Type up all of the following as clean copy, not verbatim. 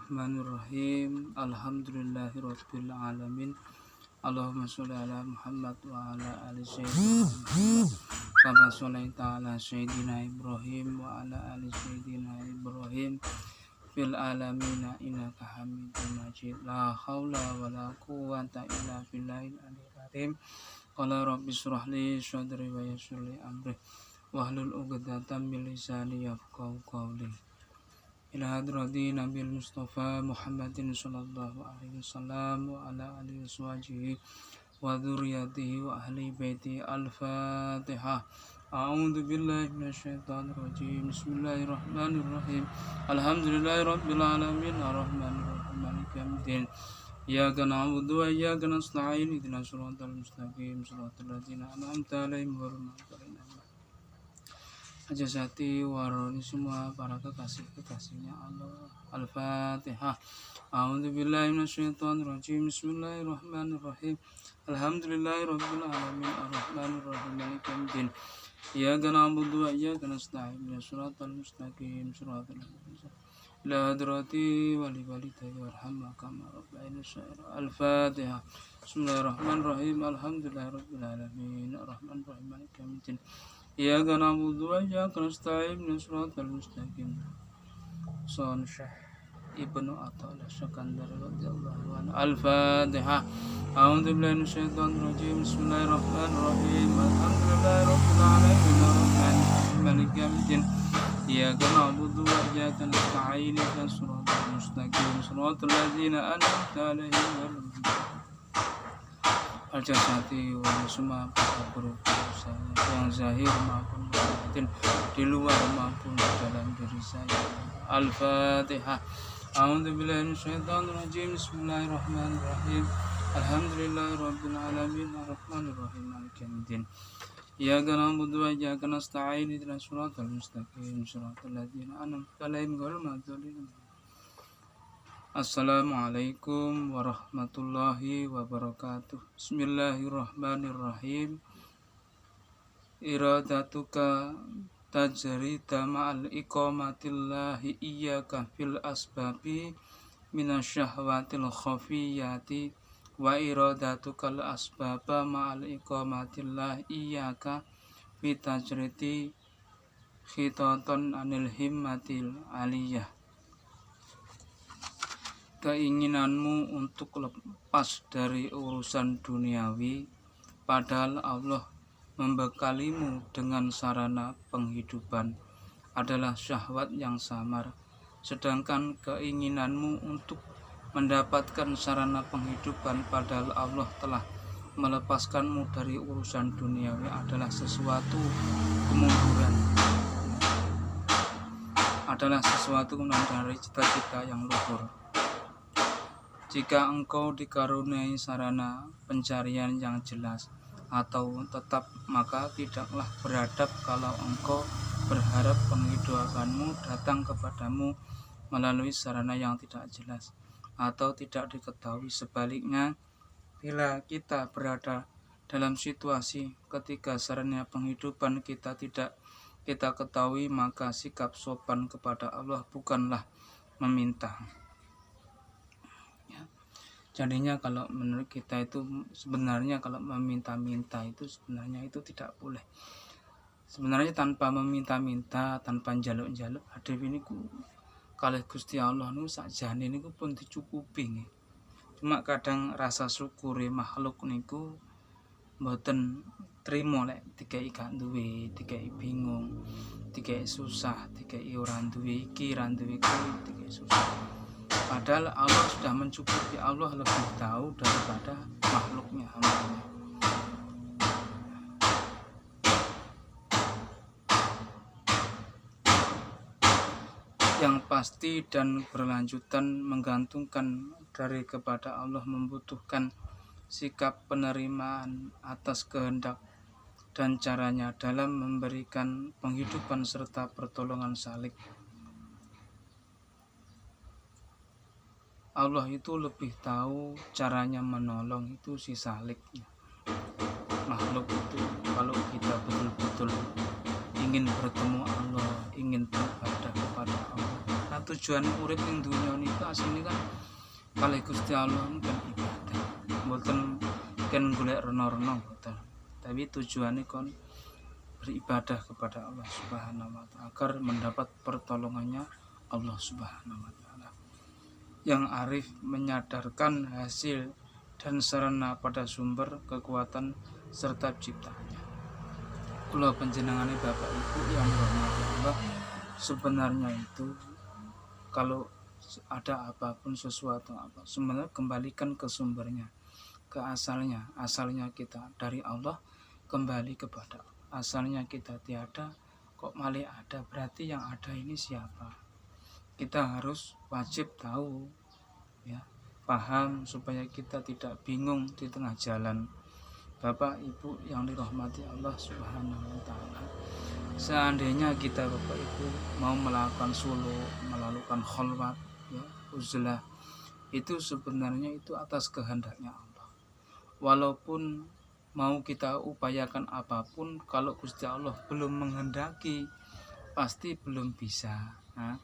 Bismillahirrahmanirrahim. Alhamdulillahirabbil alamin. Allahumma sholli ala Muhammad wa ala ali sayyidina Muhammad. Kama sholaita ala sayyidina Ibrahim wa ala ali sayyidina Ibrahim fil alamin innaka Hamidum Majid. La haula wala quwwata illa billahil aliyyil azim. Qala rabbi shrah li sadri wa yassir li amri wahlul 'uqdatam min lisani yafqahu qawli. Ila hadrati Nabil Mustafa Muhammadin sallallahu alaihi wasallam wa ala alihi washabihi wa dzurriyyatihi wa ahli baiti. Al-Fatihah. A'udzu billahi minasyaitonir rajim. Bismillahirrahmanirrahim. Alhamdulillahirabbil alamin arrahmanir rahim maliki yaumiddin. Iyyaka na'budu wa iyyaka nasta'in ihdinas siratal mustaqim siratal ladzina an'amta 'alaihim ghairil maghdubi 'alaihim Ajazati waroni semua para kekasih-kekasihnya Allah. Al-Fatihah. A'udzu billahi minasyaitonir rajim. Bismillahirrahmanirrahim. Alhamdulillahirabbil alamin arrahmanir rahim maliki yaumiddin. Iyyaka na'budu wa iyyaka nasta'in ihdinas siratal mustaqim siratal ladzina la hadrati wali walidayya warhamna kama rabbayani shaghira. Al-Fatihah. Bismillahirrahmanirrahim. Alhamdulillahirabbil alamin arrahmanir rahim maliki yaumiddin. Iyyaka na'budu wa iyyaka nasta'in ihdinas siratal mustaqim. Son Syekh Ibnu Athaillah Syakandari radhiyallahu anhu. Al-Fatihah. A'udzu billahi minasyaitonir rajim. Bismillahirrahmanirrahim. Alhamdulillahirabbil alamin arrahmanir rahim maliki yaumiddin. Iyyaka na'budu wa iyyaka nasta'in ihdinas siratal mustaqim siratal ladzina an'amta 'alaihim ghairil maghdubi Al-Jasati wa semua guru saya yang zahir maupun batin, di luar maupun di dalam diri saya. Al-Fatihah. A'udzu billahi minasyaitonir rajim. Bismillahirrahmanirrahim. Alhamdulillahirabbil alamin arrahmanir rahim maliki yaumiddin. Iyyaka na'budu wa iyyaka nasta'in ihdinas siratal mustaqim siratal ladzina an'amta 'alaihim ghairil maghdubi 'alaihim. Assalamualaikum warahmatullahi wabarakatuh. Bismillahirrahmanirrahim. Iradatuka tajrida ma'al iqamatillahi iyyaka fil asbabi minasyahwatil khafiyati wa iradatukal asbaba ma'al iqamatillahi iyyaka fi tajridi khitatan anil himmatil aliyah. Keinginanmu untuk lepas dari urusan duniawi, padahal Allah membekalimu dengan sarana penghidupan, adalah syahwat yang samar. Sedangkan keinginanmu untuk mendapatkan sarana penghidupan, padahal Allah telah melepaskanmu dari urusan duniawi, adalah sesuatu kemunduran, adalah sesuatu dari cita-cita yang luhur. Jika engkau dikaruniai sarana pencarian yang jelas atau tetap, maka tidaklah beradab kalau engkau berharap penghidupanmu datang kepadamu melalui sarana yang tidak jelas atau tidak diketahui. Sebaliknya, bila kita berada dalam situasi ketika sarana penghidupan kita tidak kita ketahui, maka sikap sopan kepada Allah bukanlah meminta. Jadinya kalau menurut kita itu sebenarnya kalau meminta-minta itu sebenarnya itu tidak boleh. Sebenarnya tanpa meminta-minta, tanpa njaluk-njaluk, hadap ini kalih Gusti Allah niku sakjane niku pun dicukupi. Cuma kadang rasa syukure makhluk niku mboten trimo lek dikai gak duwe, dikai bingung, dikai susah, dikai ora duwe iki, ora duwe kuwi, dikai susah. Padahal Allah sudah mencukupi. Allah lebih tahu daripada makhluknya, hambanya. Yang pasti dan berlanjutan menggantungkan dari kepada Allah, membutuhkan sikap penerimaan atas kehendak dan caranya dalam memberikan penghidupan serta pertolongan salik. Allah itu lebih tahu caranya menolong itu si saliknya. Makhluk itu kalau kita betul-betul ingin bertemu Allah, ingin beribadah kepada Allah, tujuan urip ning dunya niku asline kan kalih Gusti Allah kan ibadah. Mboten ken golek rena-rena mboten. Tapi tujuannya kon beribadah kepada Allah Subhanahu wa taala agar mendapat pertolongannya Allah Subhanahu wa taala. Yang arif menyadarkan hasil dan sarana pada sumber kekuatan serta ciptaannya. Kula panjenengane Bapak Ibu yang dirahmati Allah, sebenarnya itu kalau ada apapun sesuatu apa sebenarnya kembalikan ke sumbernya, ke asalnya. Asalnya kita dari Allah, kembali kepada Allah. Asalnya kita tiada kok malah ada, berarti yang ada ini siapa? Kita harus wajib tahu ya, paham supaya kita tidak bingung di tengah jalan. Bapak Ibu yang dirahmati Allah Subhanahu wa taala, seandainya kita Bapak Ibu mau melakukan sulu, melakukan kholwat ya, uzlah, itu sebenarnya itu atas kehendaknya Allah. Walaupun mau kita upayakan apapun, kalau Gusti Allah belum menghendaki pasti belum bisa. Nah,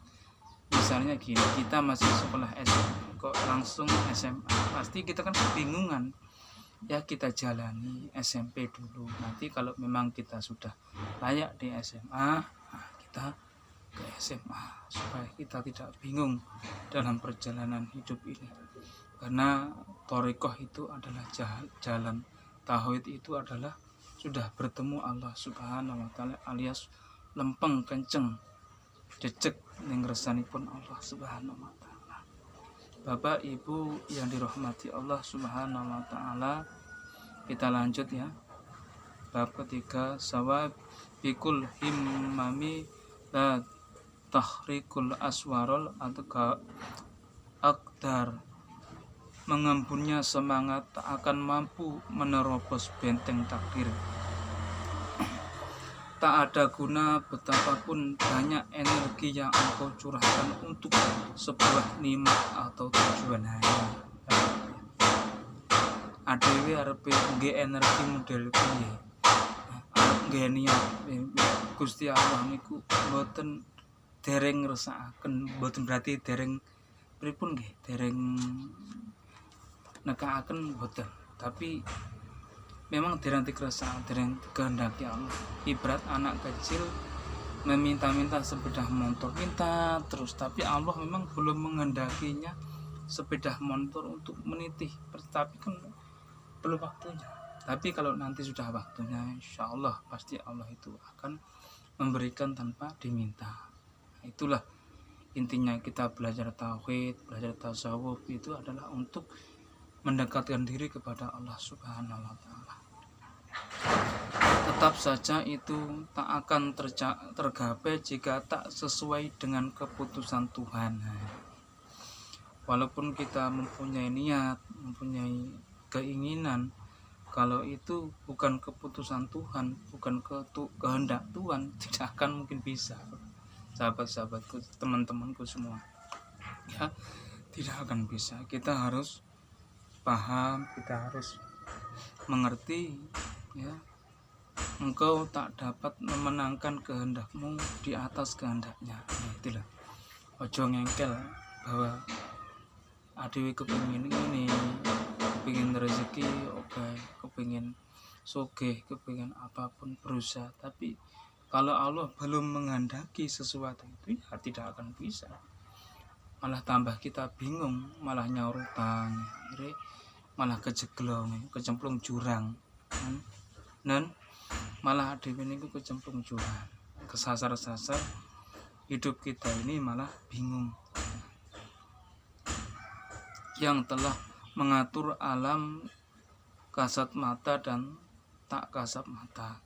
misalnya gini, kita masih sekolah SMP kok langsung SMA, pasti kita kan kebingungan. Ya kita jalani SMP dulu, nanti kalau memang kita sudah layak di SMA, nah kita ke SMA supaya kita tidak bingung dalam perjalanan hidup ini. Karena thariqah itu adalah jalan, tauhid itu adalah sudah bertemu Allah Subhanahu wa taala alias lempeng kenceng jejeg ning resanipun Allah Subhanahu wa taala. Bapak Ibu yang dirahmati Allah Subhanahu wa taala, kita lanjut ya. Bab ketiga, sawab bikul himmami la tahrikul aswarol atau akdar. Mengembunnya semangat tak akan mampu menerobos benteng takdir. Tak ada guna betapapun banyak energi yang engkau curahkan untuk sebuah nikmat atau tujuan hanya. Adewe arep nggih energi model piye? Arep nggih niat Gusti Allah niku mboten dereng ngrasakaken, mboten berarti dereng pripun nggih, dereng nekakaken mboten. Tapi memang dereng dikerasa, dereng kehendaki Allah. Ibarat anak kecil meminta-minta sepeda motor, minta terus, tapi Allah memang belum menghendakinya sepeda motor untuk menitih, tapi kan belum waktunya. Tapi kalau nanti sudah waktunya, insya Allah pasti Allah itu akan memberikan tanpa diminta. Itulah intinya kita belajar tauhid, belajar tasawuf itu adalah untuk mendekatkan diri kepada Allah Subhanahu wa taala. Tetap saja itu tak akan tergapai jika tak sesuai dengan keputusan Tuhan. Walaupun kita mempunyai niat, mempunyai keinginan, kalau itu bukan keputusan Tuhan, bukan kehendak Tuhan, tidak akan mungkin bisa. Sahabat-sahabatku, teman-temanku semua, ya tidak akan bisa. Kita harus paham, kita harus mengerti ya, engkau tak dapat memenangkan kehendakmu di atas kehendaknya. Itulah, ojo ngengkel bahwa adewe kepingin ini, kepingin rezeki, oke, kepingin sugih, kepingin apapun, berusaha, tapi kalau Allah belum menghendaki sesuatu itu ya tidak akan bisa. Malah tambah kita bingung, malah nyaur utang, malah kecemplung jurang, dan malah adewe niku kecemplung jurang, kesasar-sasar, hidup kita ini malah bingung. Yang telah mengatur alam kasat mata dan tak kasat mata,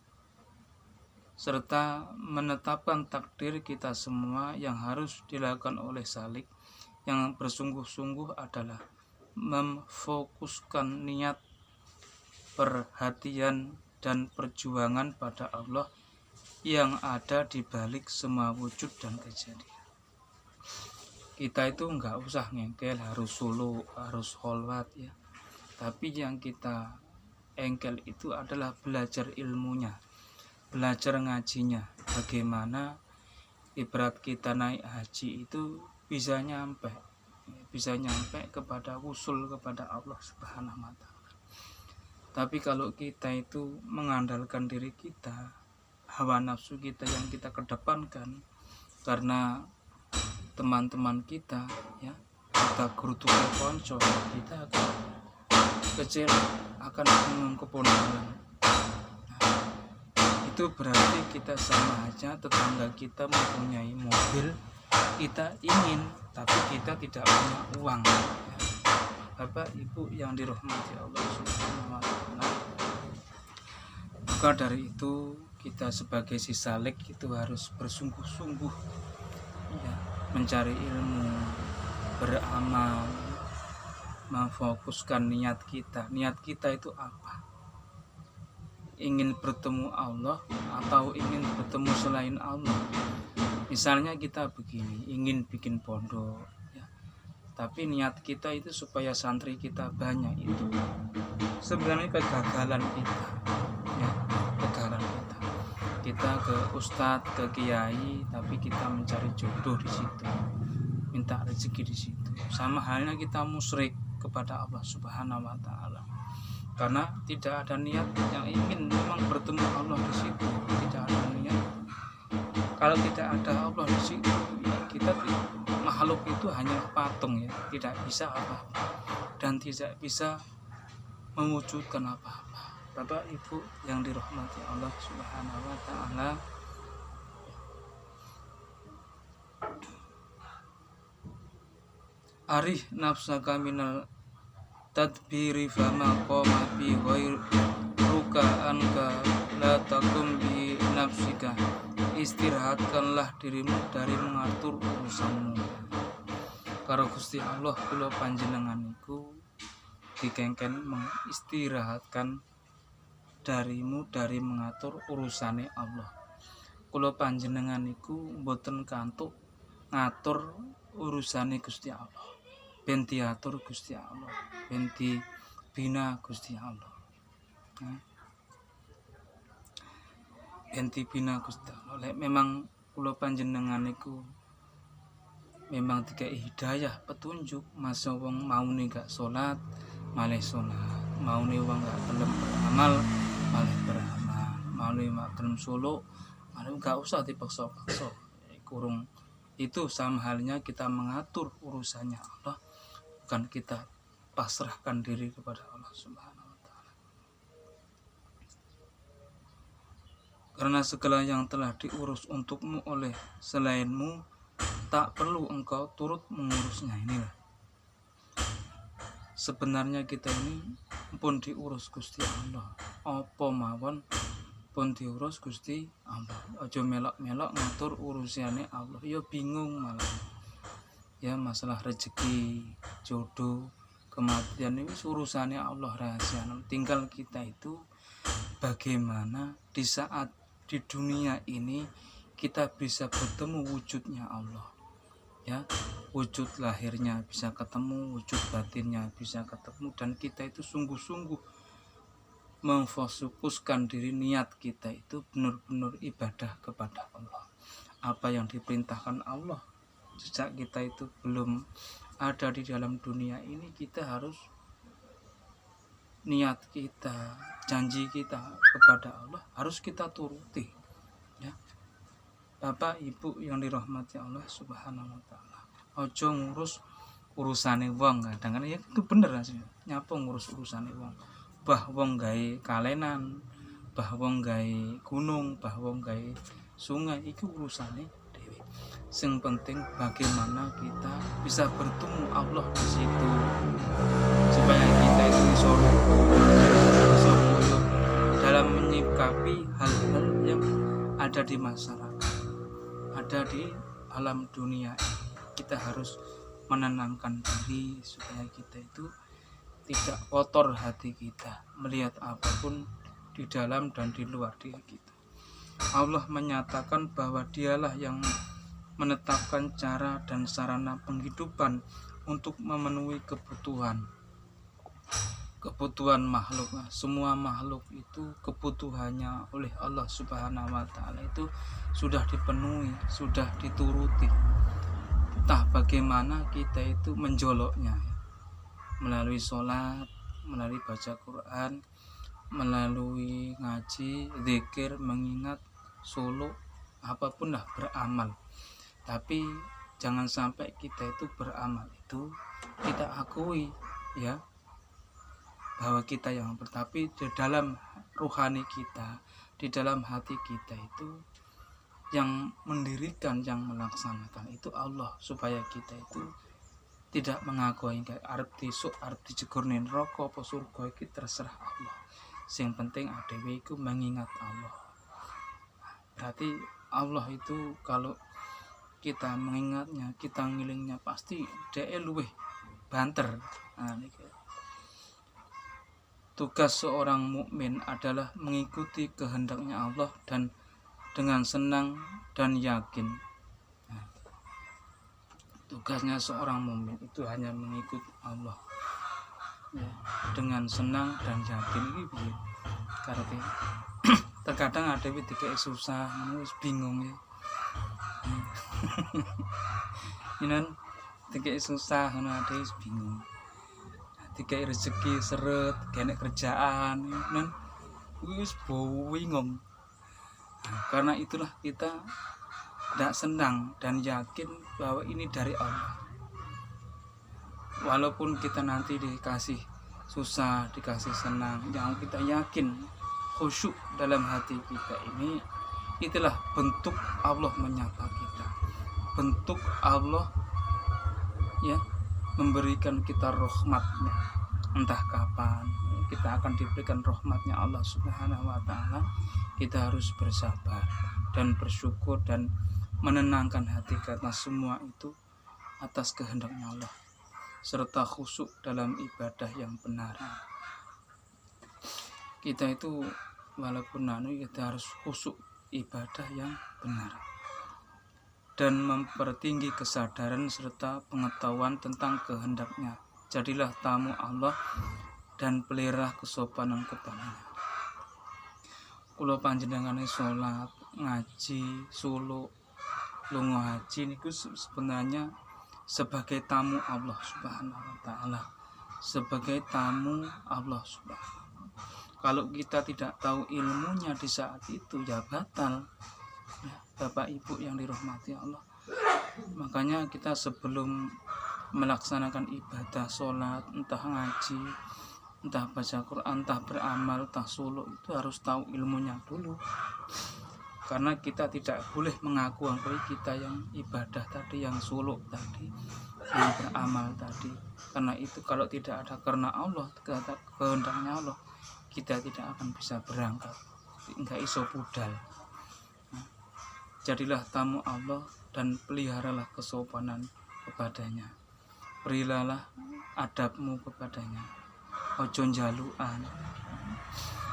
serta menetapkan takdir kita semua, yang harus dilakukan oleh salik yang bersungguh-sungguh adalah memfokuskan niat, perhatian, dan perjuangan pada Allah yang ada di balik semua wujud dan kejadian. Kita itu enggak usah ngengkel harus solo, harus kholwat ya. Tapi yang kita engkel itu adalah belajar ilmunya, belajar ngajinya. Bagaimana ibarat kita naik haji itu bisa nyampe kepada usul kepada Allah Subhanahu wa Ta'ala. Tapi kalau kita itu mengandalkan diri kita, hawa nafsu kita yang kita kedepankan, karena teman-teman kita, ya, kita gerutu konco, kita akan kecil, akan bingung keponakan. Itu berarti kita sama aja tetangga kita mempunyai mobil, kita ingin, tapi kita tidak punya uang. Bapak Ibu yang dirahmati Allah Subhanahu wa Ta'ala, maka dari itu kita sebagai si salik itu harus bersungguh-sungguh, ya, mencari ilmu, beramal, memfokuskan niat kita. Niat kita itu apa? Ingin bertemu Allah atau ingin bertemu selain Allah? Misalnya kita begini, ingin bikin pondok, ya, tapi niat kita itu supaya santri kita banyak, itu sebenarnya kegagalan kita, ya, kegagalan kita. Kita ke ustadz, ke kiai, tapi kita mencari jodoh di situ, minta rezeki di situ. Sama halnya kita musyrik kepada Allah Subhanahu wa Ta'ala, karena tidak ada niat yang ingin memang bertemu Allah di situ. Tidak ada niat. Kalau tidak ada Allah di situ, ya, kita makhluk itu hanya patung, ya, tidak bisa apa-apa dan tidak bisa mewujudkan apa-apa. Bapak Ibu yang dirahmati Allah Subhanahu wa Ta'ala, arih nafsaka minal tadbiri fama qoma bi ghairuka anka la takum bi nafsika. Istirahatkanlah dirimu dari mengatur urusanmu. Karo Gusti Allah kula panjenengan iku dikengken mengistirahatkan darimu dari mengatur urusane Allah. Kula panjenengan iku mboten kantuk ngatur urusane Gusti Allah. Ben diatur Gusti Allah, ben dibina Gusti Allah. Ben dibina Gusti Allah. Memang kula panjenengan iku memang dikai hidayah, petunjuk. Masa wong maune gak salat, malah salat. Maune wong gak gelem beramal, malah beramal. Maune mak gelem solo, malah gak usah dipaksa-paksa. Kurung itu sama halnya kita mengatur urusannya Allah, bukan kita pasrahkan diri kepada Allah Subhanahu wa Ta'ala. Karena segala yang telah diurus untukmu oleh selainmu, tak perlu engkau turut mengurusnya. Inilah sebenarnya kita ini pun diurus Gusti Allah. Apa mawon pun diurus Gusti Allah. Aja melok-melok ngatur urusannya Allah, ya bingung malah. Ya, masalah rezeki, jodoh, kematian ini urusannya Allah, rahasia. Tinggal kita itu bagaimana di saat di dunia ini kita bisa bertemu wujudnya Allah, ya, wujud lahirnya bisa ketemu, wujud batinnya bisa ketemu, dan kita itu sungguh-sungguh memfokuskan diri, niat kita itu benar-benar ibadah kepada Allah. Apa yang diperintahkan Allah sejak kita itu belum ada di dalam dunia ini, kita harus niat kita, janji kita kepada Allah harus kita turuti, ya. Bapak Ibu yang dirahmati Allah Subhanahu wa Ta'ala, ojo ngurus urusane wong. Kadang-kadang ya itu bener sih, nyapa ngurus urusane wong. Bah wong gawe kalenan, bah wong gawe gunung, bah wong gawe sungai, itu urusane dewe. Yang penting bagaimana kita bisa bertemu Allah di situ, supaya kita itu bisa dalam menyikapi hal-hal yang ada di masyarakat, ada di alam dunia. Kita harus menenangkan diri supaya kita itu tidak kotor hati kita melihat apapun di dalam dan di luar diri kita. Allah menyatakan bahwa Dialah yang menetapkan cara dan sarana penghidupan untuk memenuhi kebutuhan makhluk. Semua makhluk itu kebutuhannya oleh Allah Subhanahu wa Ta'ala itu sudah dipenuhi, sudah dituruti. entah bagaimana kita itu menjoloknya, melalui sholat, melalui baca Quran, melalui ngaji, zikir, mengingat, suluk, apapun lah, beramal. Tapi jangan sampai kita itu beramal itu kita akui ya bahwa kita yang tapi di dalam rohani kita, di dalam hati kita itu yang mendirikan, yang melaksanakan itu Allah, supaya kita itu tidak mengakui arep disuk, arep dijegurne neraka apa surga iki terserah Allah. Sing penting adewe iku mengingat Allah. Berarti Allah itu kalau kita mengingatnya, kita ngilingnya, pasti dia luweh banter. Tugas seorang mukmin adalah mengikuti kehendaknya Allah dan dengan senang dan yakin. Tugasnya seorang mukmin itu hanya mengikut Allah dengan senang dan yakin. Ini karena terkadang ada yang susah, bingung ya. Ini tiga susah, ada bingung. Tiga rezeki seret, kena kerjaan, nan wis bingung. Karena itulah kita tidak senang dan yakin bahwa ini dari Allah. Walaupun kita nanti dikasih susah, dikasih senang, yang kita yakin khusyuk dalam hati kita ini, itulah bentuk Allah menyapa kita, bentuk Allah ya memberikan kita rahmatnya. Entah kapan kita akan diberikan rahmatnya Allah Subhanahu wa ta'ala, kita harus bersabar dan bersyukur dan menenangkan hati, karena semua itu atas kehendaknya Allah, serta khusyuk dalam ibadah yang benar. Kita itu walaupun kita harus khusyuk ibadah yang benar dan mempertinggi kesadaran serta pengetahuan tentang kehendaknya. Jadilah tamu Allah dan pelihara kesopanan kepadanya. Kula panjenengane sholat, ngaji, suluk, lunga haji niku sebenarnya sebagai tamu Allah Subhanahu wa ta'ala, sebagai tamu Allah Subhanahu. Kalau kita tidak tahu ilmunya di saat itu ya batal. Bapak Ibu yang dirahmati Allah, makanya kita sebelum melaksanakan ibadah sholat, entah ngaji, entah baca Quran, entah beramal, entah suluk, itu harus tahu ilmunya dulu. Karena kita tidak boleh mengaku-akui kita yang ibadah tadi, yang suluk tadi, yang beramal tadi. Karena itu kalau tidak ada karena Allah, kehendaknya Allah, kita tidak akan bisa berangkat, enggak iso budal. Jadilah tamu Allah dan peliharalah kesopanan kepadanya. Berilalah adabmu kepadanya. Ojo njalukan.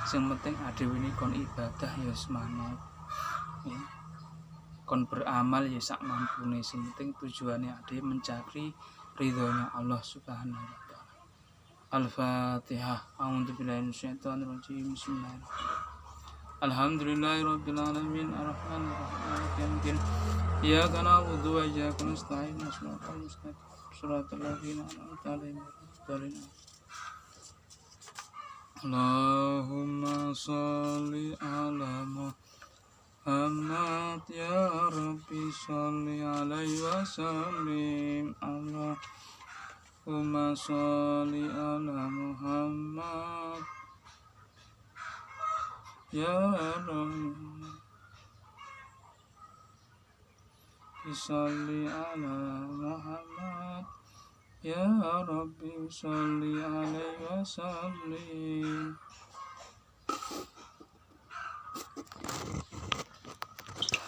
Sing penting adewe ini kon ibadah ya semangat. Ya. Kon beramal ya sak mampune. Sing penting tujuannya adewe mencari ridhonya Allah Subhanahu wa ta'ala. Al-Fatihah. A'udzubillahi minasyaitonir rajim. Bismillahirrahmanirrahim. Alhamdulillahirabbil alamin arrahmanir rahim. Iyyaka na'budu wa iyyaka nasta'in. Shiratal ladzina an'amta 'alaihim. Allahumma shalli 'ala Muhammad ya Rabbi shalli 'alaihi wa sallim. Allahumma shalli 'ala Muhammad ya Rabbi sholli ala Muhammad ya Rabbi sholli alaihi wasallim.